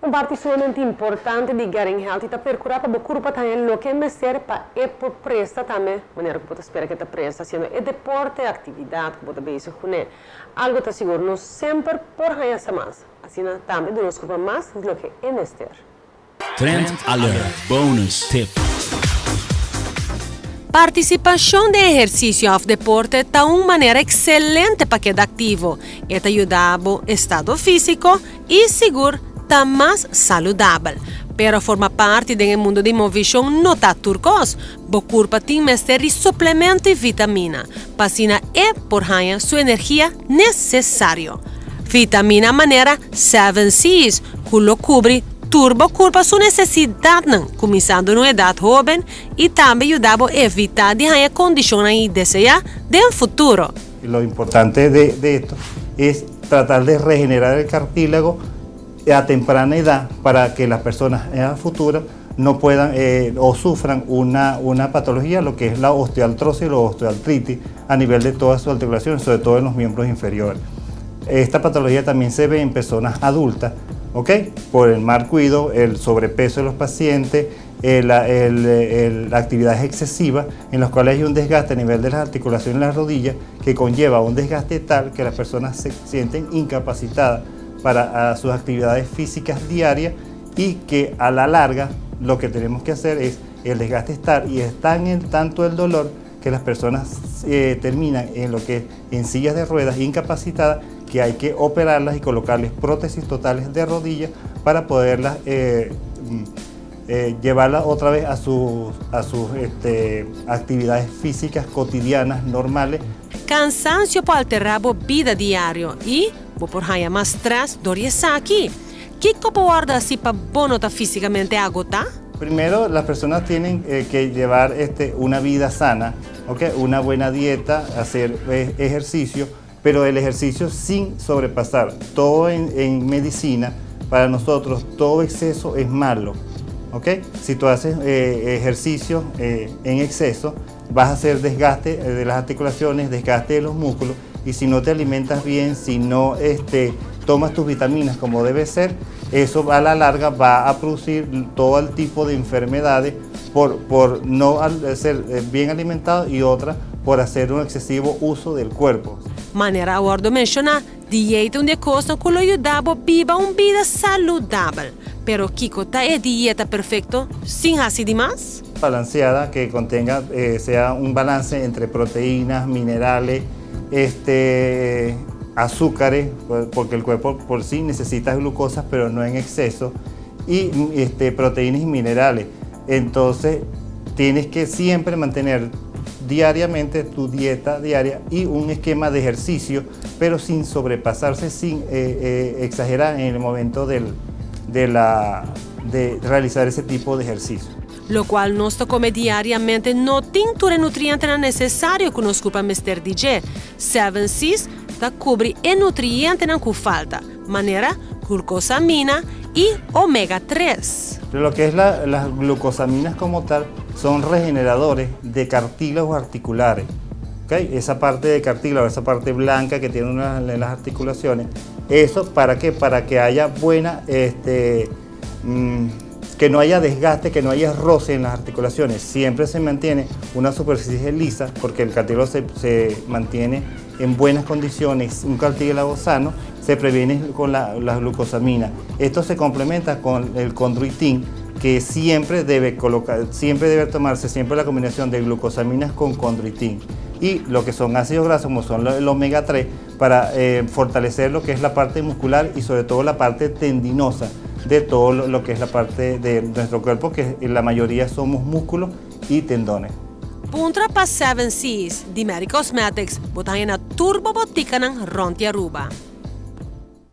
Uma parte sumamente importante de Getting Healthy é procurar para o corpo também o que é mestre para por presta também, maneira que você espera que te presta, sendo é deporte, atividade que você base com algo te seguro, não sempre por ganhar mais, assim também de nos corpo mais do que é mestre. Trend Alert Bonus Tip. Participação de exercício ou deporte é uma maneira excelente para quedar ativo e te ajuda o estado físico e seguro está mais saudável. Pero forma parte do mundo de movimento não está turcos. O corpo tem de suplemento e vitamina. Pasina é por ganhar sua energia necessária. Vitamina maneira 7 C's, que lo cobre turbo corpo sua necessidade, começando na idade jovem e também ajuda a evitar de ganhar condições desejadas no futuro. Lo importante de esto es tratar de regenerar el cartílago a temprana edad para que las personas en el futuro no puedan o sufran una patología, lo que es la osteoartrosis o osteoartritis a nivel de todas sus articulaciones, sobre todo en los miembros inferiores. Esta patología también se ve en personas adultas, ¿ok? Por el mal cuidado, el sobrepeso de los pacientes, la actividad excesiva, en las cuales hay un desgaste a nivel de las articulaciones de las rodillas que conlleva un desgaste tal que las personas se sienten incapacitadas para sus actividades físicas diarias y que a la larga lo que tenemos que hacer es el desgaste estar y están en tanto el dolor que las personas terminan en lo que en sillas de ruedas incapacitadas, que hay que operarlas y colocarles prótesis totales de rodillas para poderlas llevarlas otra vez a sus actividades físicas cotidianas normales. Cansancio pode alterar a vida diária e por ganhar mais stress, dormir aqui. ¿Qué guarda así para no estar físicamente agotado? Primero, las personas tienen que llevar una vida sana, ¿okay? Una buena dieta, hacer ejercicio, pero el ejercicio sin sobrepasar. Todo en medicina, para nosotros, todo exceso es malo, ¿okay? Si tú haces ejercicio en exceso, vas a hacer desgaste de las articulaciones, desgaste de los músculos, y si no te alimentas bien, si no tomas tus vitaminas como debe ser, eso a la larga va a producir todo el tipo de enfermedades por no ser bien alimentado y otra por hacer un excesivo uso del cuerpo. Maneira agora mencionar, dieta de coisa que lo ayuda a vivir una vida saludable. Pero Kiko, ¿es dieta perfecta sin hacer más? Balanceada, que contenga, sea un balance entre proteínas, minerales, azúcares, porque el cuerpo por sí necesita glucosa, pero no en exceso, y proteínas y minerales. Entonces, tienes que siempre mantener diariamente tu dieta diaria y un esquema de ejercicio, pero sin sobrepasarse, sin exagerar en el momento de realizar ese tipo de ejercicio. Lo cual nós come diariamente não tem todo nutriente necessário que nos culpa Mr. DJ. 7 C's cobre o nutriente que falta, maneira glucosamina y omega 3. Lo que es las glucosaminas como tal son regeneradores de cartílagos articulares. ¿Okay? Esa parte de cartílago, esa parte blanca que tiene en las articulaciones, eso ¿para qué? Para que haya buena, que no haya desgaste, que no haya roce en las articulaciones. Siempre se mantiene una superficie lisa porque el cartílago se mantiene en buenas condiciones. Un cartílago sano se previene con la glucosamina. Esto se complementa con el condroitín, que siempre debe tomarse siempre la combinación de glucosaminas con condroitín. Y lo que son ácidos grasos, como son el omega 3, para fortalecer lo que es la parte muscular y sobre todo la parte tendinosa de todo lo que es la parte de nuestro cuerpo, que la mayoría somos músculos y tendones. Puntra para 7 C's de Mary Cosmetics, botahin na turbo botica ng Ronti Aruba.